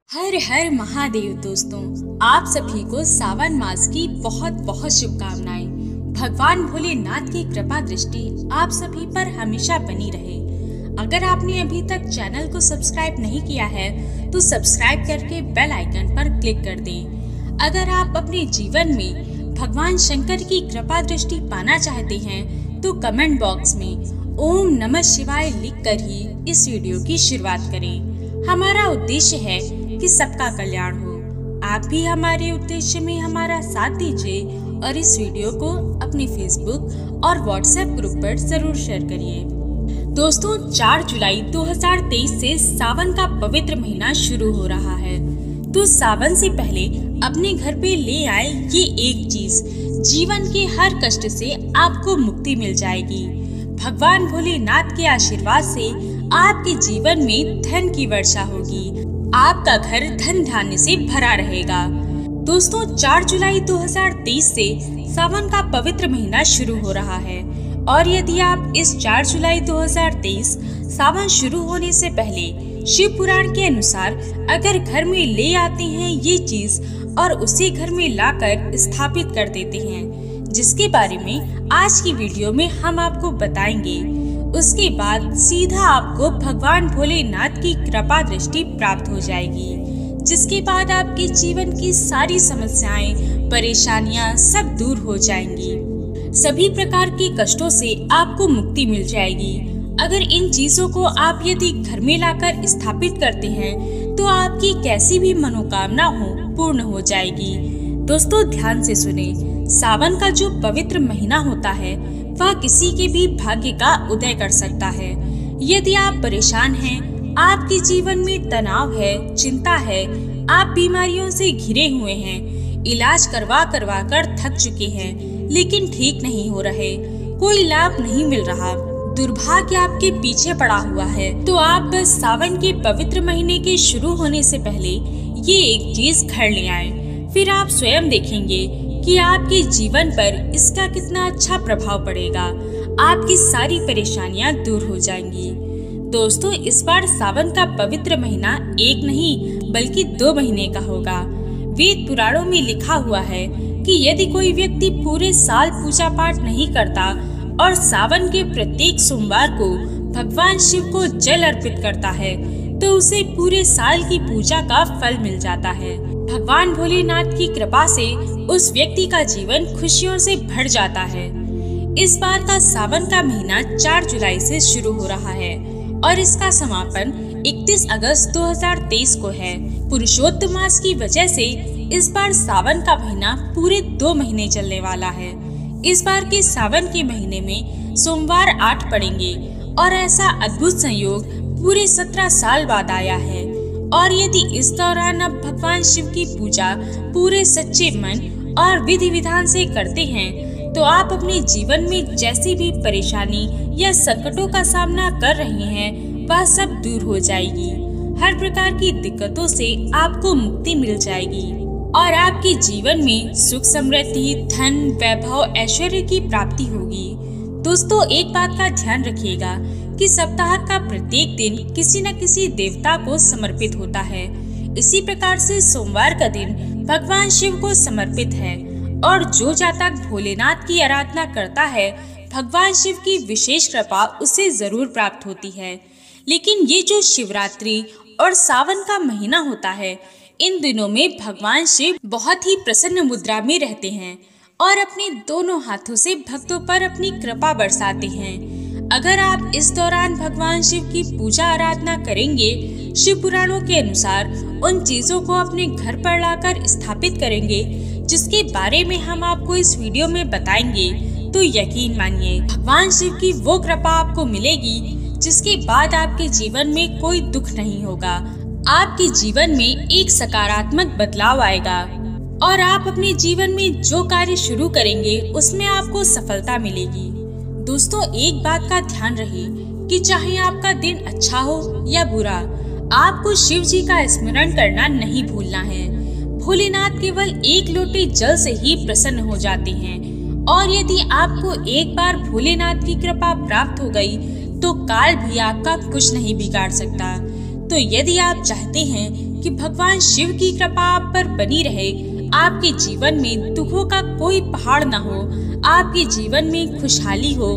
हर हर महादेव दोस्तों, आप सभी को सावन मास की बहुत बहुत शुभकामनाएं। भगवान भोलेनाथ की कृपा दृष्टि आप सभी पर हमेशा बनी रहे। अगर आपने अभी तक चैनल को सब्सक्राइब नहीं किया है तो सब्सक्राइब करके बेल आइकन पर क्लिक कर दें। अगर आप अपने जीवन में भगवान शंकर की कृपा दृष्टि पाना चाहते हैं तो कमेंट बॉक्स में ओम नमः शिवाय लिखकर ही इस वीडियो की शुरुआत करें। हमारा उद्देश्य है कि सबका कल्याण हो। आप भी हमारे उद्देश्य में हमारा साथ दीजिए और इस वीडियो को अपने फेसबुक और व्हाट्सएप ग्रुप पर जरूर शेयर करिए। दोस्तों, 4 जुलाई 2023 से सावन का पवित्र महीना शुरू हो रहा है, तो सावन से पहले अपने घर पे ले आए ये एक चीज, जीवन के हर कष्ट से आपको मुक्ति मिल जाएगी। भगवान भोलेनाथ के आशीर्वाद से आपके जीवन में धन की वर्षा होगी। आपका घर धन धान्य से भरा रहेगा। दोस्तों, 4 जुलाई 2023 से सावन का पवित्र महीना शुरू हो रहा है और यदि आप इस 4 जुलाई 2023 सावन शुरू होने से पहले शिव पुराण के अनुसार अगर घर में ले आते हैं ये चीज और उसे घर में लाकर स्थापित कर देते हैं, जिसके बारे में आज की वीडियो में हम आपको बताएंगे, उसके बाद सीधा आपको भगवान भोलेनाथ की कृपा दृष्टि प्राप्त हो जाएगी, जिसके बाद आपके जीवन की सारी समस्याएं, परेशानियां सब दूर हो जाएंगी। सभी प्रकार के कष्टों से आपको मुक्ति मिल जाएगी। अगर इन चीजों को आप यदि घर में लाकर स्थापित करते हैं तो आपकी कैसी भी मनोकामना हो पूर्ण हो जाएगी। दोस्तों, ध्यान से सुने, सावन का जो पवित्र महीना होता है वह किसी के भी भाग्य का उदय कर सकता है। यदि आप परेशान हैं, आपके जीवन में तनाव है, चिंता है, आप बीमारियों से घिरे हुए हैं, इलाज करवा कर थक चुके हैं लेकिन ठीक नहीं हो रहे, कोई लाभ नहीं मिल रहा, दुर्भाग्य आपके पीछे पड़ा हुआ है, तो आप बस सावन के पवित्र महीने के शुरू होने से पहले ये एक चीज घर ले आए। फिर आप स्वयं देखेंगे कि आपके जीवन पर इसका कितना अच्छा प्रभाव पड़ेगा। आपकी सारी परेशानियां दूर हो जाएंगी। दोस्तों, इस बार सावन का पवित्र महीना एक नहीं बल्कि 2 महीने का होगा। वेद पुराणों में लिखा हुआ है कि यदि कोई व्यक्ति पूरे साल पूजा पाठ नहीं करता और सावन के प्रत्येक सोमवार को भगवान शिव को जल अर्पित करता है तो उसे पूरे साल की पूजा का फल मिल जाता है। भगवान भोलेनाथ की कृपा से उस व्यक्ति का जीवन खुशियों से भर जाता है। इस बार का सावन का महीना 4 जुलाई से शुरू हो रहा है और इसका समापन 31 अगस्त 2023 को है। पुरुषोत्तम मास की वजह से इस बार सावन का महीना पूरे 2 महीने चलने वाला है। इस बार के सावन के महीने में सोमवार 8 पड़ेंगे और ऐसा अद्भुत संयोग पूरे 17 साल बाद आया है। और यदि इस दौरान आप भगवान शिव की पूजा पूरे सच्चे मन और विधि विधान से करते हैं तो आप अपने जीवन में जैसी भी परेशानी या संकटों का सामना कर रहे हैं वह सब दूर हो जाएगी। हर प्रकार की दिक्कतों से आपको मुक्ति मिल जाएगी और आपके जीवन में सुख, समृद्धि, धन, वैभव, ऐश्वर्य की प्राप्ति होगी। दोस्तों, एक बात का ध्यान रखिएगा कि सप्ताह का प्रत्येक दिन किसी न किसी देवता को समर्पित होता है। इसी प्रकार से सोमवार का दिन भगवान शिव को समर्पित है और जो जातक भोलेनाथ की आराधना करता है भगवान शिव की विशेष कृपा उसे जरूर प्राप्त होती है। लेकिन ये जो शिवरात्रि और सावन का महीना होता है, इन दिनों में भगवान शिव बहुत ही प्रसन्न मुद्रा में रहते हैं और अपने दोनों हाथों से भक्तों पर अपनी कृपा बरसाते हैं। अगर आप इस दौरान भगवान शिव की पूजा आराधना करेंगे, शिव पुराणों के अनुसार उन चीजों को अपने घर पर लाकर स्थापित करेंगे जिसके बारे में हम आपको इस वीडियो में बताएंगे, तो यकीन मानिए भगवान शिव की वो कृपा आपको मिलेगी जिसके बाद आपके जीवन में कोई दुख नहीं होगा। आपके जीवन में एक सकारात्मक बदलाव आएगा और आप अपने जीवन में जो कार्य शुरू करेंगे उसमें आपको सफलता मिलेगी। दोस्तों, एक बात का ध्यान रहे कि चाहे आपका दिन अच्छा हो या बुरा, आपको शिव जी का स्मरण करना नहीं भूलना है। भोलेनाथ केवल एक लोटे जल से ही प्रसन्न हो जाते हैं और यदि आपको एक बार भोलेनाथ की कृपा प्राप्त हो गई तो काल भी आपका कुछ नहीं बिगाड़ सकता। तो यदि आप चाहते हैं कि भगवान शिव की कृपा आप पर बनी रहे, आपके जीवन में दुखों का कोई पहाड़ न हो, आपके जीवन में खुशहाली हो,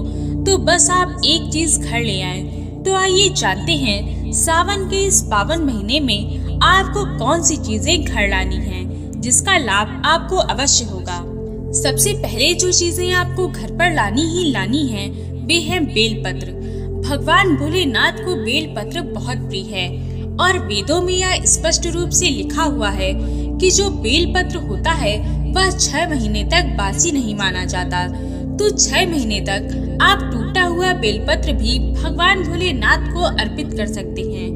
तो बस आप एक चीज घर ले आए। तो आइए जानते हैं सावन के इस पावन महीने में आपको कौन सी चीजें घर लानी हैं, जिसका लाभ आपको अवश्य होगा। सबसे पहले जो चीजें आपको घर पर लानी ही लानी है वे हैं बेलपत्र। भगवान भोलेनाथ को बेलपत्र बहुत प्रिय है और वेदों में यह स्पष्ट रूप से लिखा हुआ है कि जो बेलपत्र होता है वह 6 महीने तक बासी नहीं माना जाता। तो 6 महीने तक आप टूटा हुआ बेलपत्र भी भगवान भोलेनाथ को अर्पित कर सकते हैं।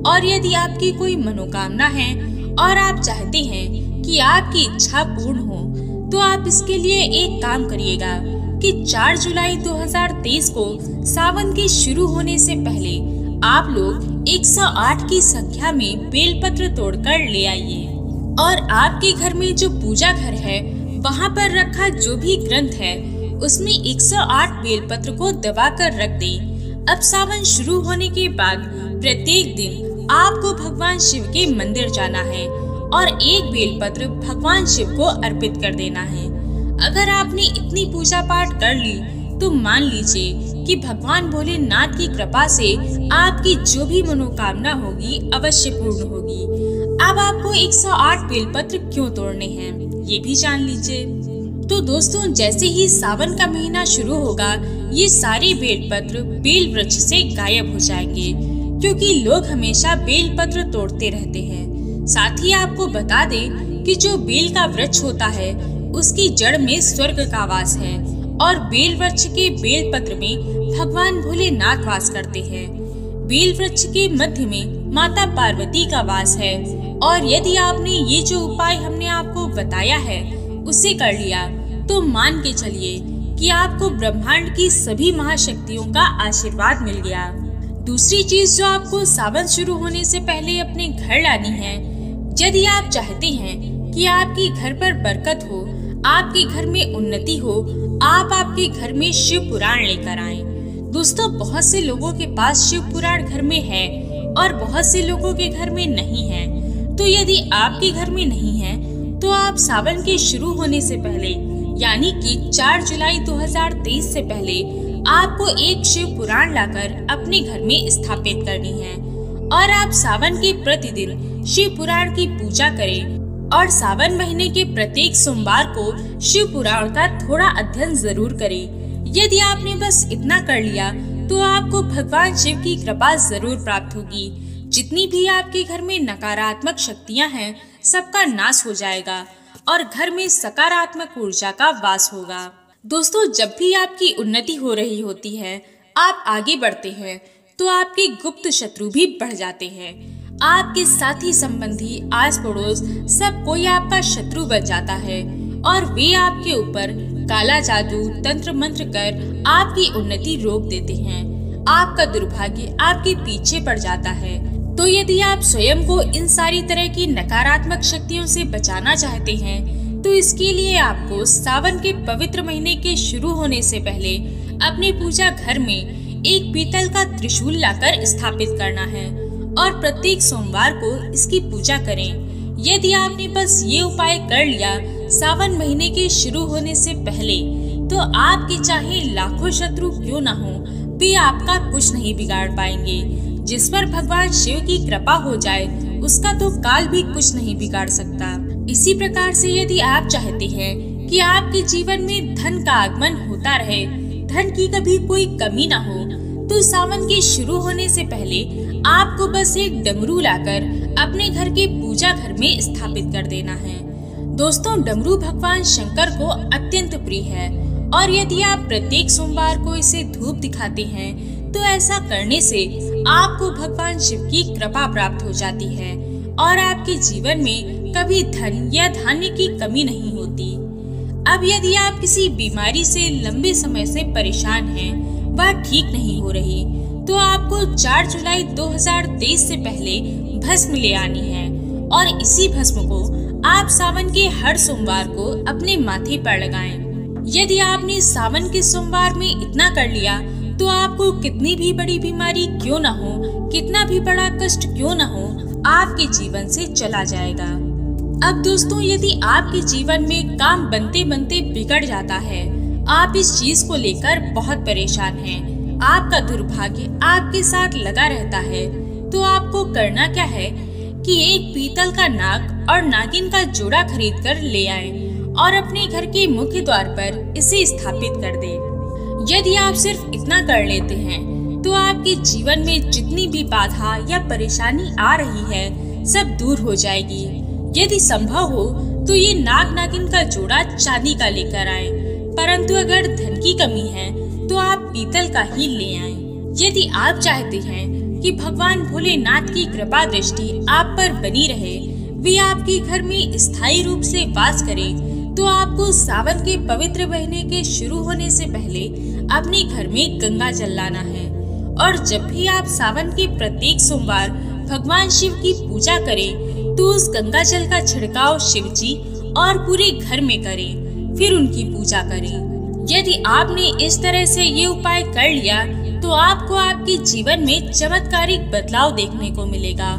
और यदि आपकी कोई मनोकामना है और आप चाहते हैं कि आपकी इच्छा पूर्ण हो, तो आप इसके लिए एक काम करिएगा कि 4 जुलाई 2023 को सावन के शुरू होने से पहले आप लोग 108 की संख्या में बेलपत्र तोड़कर ले आइए और आपके घर में जो पूजा घर है वहाँ पर रखा जो भी ग्रंथ है उसमें 108 बेलपत्र को दबाकर रख दें। अब सावन शुरू होने के बाद प्रत्येक दिन आपको भगवान शिव के मंदिर जाना है और एक बेलपत्र भगवान शिव को अर्पित कर देना है। अगर आपने इतनी पूजा पाठ कर ली तो मान लीजिए कि भगवान भोलेनाथ की कृपा से आपकी जो भी मनोकामना होगी अवश्य पूर्ण होगी। अब आपको 108 बेलपत्र क्यों तोड़ने हैं ये भी जान लीजिए। तो दोस्तों, जैसे ही सावन का महीना शुरू होगा ये सारे बेलपत्र बेल वृक्ष से गायब हो जाएंगे, क्योंकि लोग हमेशा बेलपत्र तोड़ते रहते हैं। साथ ही आपको बता दें कि जो बेल का वृक्ष होता है उसकी जड़ में स्वर्ग का वास है और बेल वृक्ष के बेल पत्र में भगवान भोलेनाथ वास करते हैं। बेल वृक्ष के मध्य में माता पार्वती का वास है और यदि आपने ये जो उपाय हमने आपको बताया है उसे कर लिया तो मान के चलिए कि आपको ब्रह्मांड की सभी महाशक्तियों का आशीर्वाद मिल गया। दूसरी चीज जो आपको सावन शुरू होने से पहले अपने घर लानी है, यदि आप चाहते हैं कि आपके घर पर बरकत हो, आपके घर में उन्नति हो, आप आपके घर में शिव पुराण लेकर आएं। दोस्तों, बहुत से लोगों के पास शिव पुराण घर में है और बहुत से लोगों के घर में नहीं है। तो यदि आपके घर में नहीं है तो आप सावन के शुरू होने से पहले यानी कि 4 जुलाई 2023 से पहले आपको एक शिव पुराण लाकर अपने घर में स्थापित करनी है और आप सावन के प्रतिदिन शिव पुराण की पूजा करें और सावन महीने के प्रत्येक सोमवार को शिव पुराण का थोड़ा अध्ययन जरूर करें। यदि आपने बस इतना कर लिया तो आपको भगवान शिव की कृपा जरूर प्राप्त होगी। जितनी भी आपके घर में नकारात्मक शक्तियां हैं सबका नाश हो जाएगा और घर में सकारात्मक ऊर्जा का वास होगा। दोस्तों, जब भी आपकी उन्नति हो रही होती है, आप आगे बढ़ते हैं, तो आपके गुप्त शत्रु भी बढ़ जाते हैं। आपके साथी संबंधी आस पड़ोस सब कोई आपका शत्रु बन जाता है और वे आपके ऊपर काला जादू तंत्र मंत्र कर आपकी उन्नति रोक देते हैं। आपका दुर्भाग्य आपके पीछे पड़ जाता है। तो यदि आप स्वयं को इन सारी तरह की नकारात्मक शक्तियों से बचाना चाहते हैं तो इसके लिए आपको सावन के पवित्र महीने के शुरू होने से पहले अपने पूजा घर में एक पीतल का त्रिशूल लाकर स्थापित करना है और प्रत्येक सोमवार को इसकी पूजा करें। यदि आपने बस ये उपाय कर लिया सावन महीने के शुरू होने से पहले तो आपके चाहे लाखों शत्रु क्यों न हो, वे आपका कुछ नहीं बिगाड़ पाएंगे। जिस पर भगवान शिव की कृपा हो जाए उसका तो काल भी कुछ नहीं बिगाड़ सकता। इसी प्रकार से यदि आप चाहते हैं कि आपके जीवन में धन का आगमन होता रहे, धन की कभी कोई कमी न हो, तो सावन के शुरू होने से पहले आपको बस एक डमरू लाकर अपने घर के पूजा घर में स्थापित कर देना है। दोस्तों, डमरू भगवान शंकर को अत्यंत प्रिय है और यदि आप प्रत्येक सोमवार को इसे धूप दिखाते हैं तो ऐसा करने से आपको भगवान शिव की कृपा प्राप्त हो जाती है और आपके जीवन में कभी धन या धान्य की कमी नहीं होती। अब यदि आप किसी बीमारी से लंबे समय से परेशान हैं, वह ठीक नहीं हो रही, तो आपको 4 जुलाई 2023 से पहले भस्म ले आनी है और इसी भस्म को आप सावन के हर सोमवार को अपने माथे पर लगाएं। यदि आपने सावन के सोमवार में इतना कर लिया तो आपको कितनी भी बड़ी बीमारी क्यों न हो, कितना भी बड़ा कष्ट क्यों न हो, आपके जीवन से चला जाएगा। अब दोस्तों, यदि आपके जीवन में काम बनते बनते बिगड़ जाता है, आप इस चीज को लेकर बहुत परेशान हैं, आपका दुर्भाग्य आपके साथ लगा रहता है, तो आपको करना क्या है कि एक पीतल का नाग और नागिन का जोड़ा खरीद कर ले आएं और अपने घर के मुख्य द्वार पर इसे स्थापित कर दें। यदि आप सिर्फ इतना कर लेते हैं तो आपके जीवन में जितनी भी बाधा या परेशानी आ रही है सब दूर हो जाएगी। यदि संभव हो तो ये नाग नागिन का जोड़ा चांदी का लेकर आएं, परंतु अगर धन की कमी है तो आप पीतल का ही ले आएं। यदि आप चाहते हैं कि भगवान भोलेनाथ की कृपा दृष्टि आप पर बनी रहे, वे आपके घर में स्थायी रूप से वास करें, तो आपको सावन के पवित्र महीने के शुरू होने से पहले अपने घर में गंगा जल लाना है। और जब भी आप सावन के प्रत्येक सोमवार भगवान शिव की पूजा करें, तो उस गंगा जल का छिड़काव शिव जी और पूरे घर में करें, फिर उनकी पूजा करें। यदि आपने इस तरह से ये उपाय कर लिया तो आपको आपके जीवन में चमत्कारिक बदलाव देखने को मिलेगा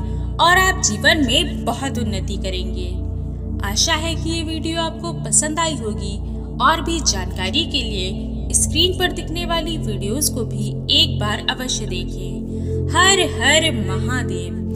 और आप जीवन में बहुत उन्नति करेंगे। आशा है कि ये वीडियो आपको पसंद आई होगी। और भी जानकारी के लिए स्क्रीन पर दिखने वाली वीडियोस को भी एक बार अवश्य देखें। हर हर महादेव।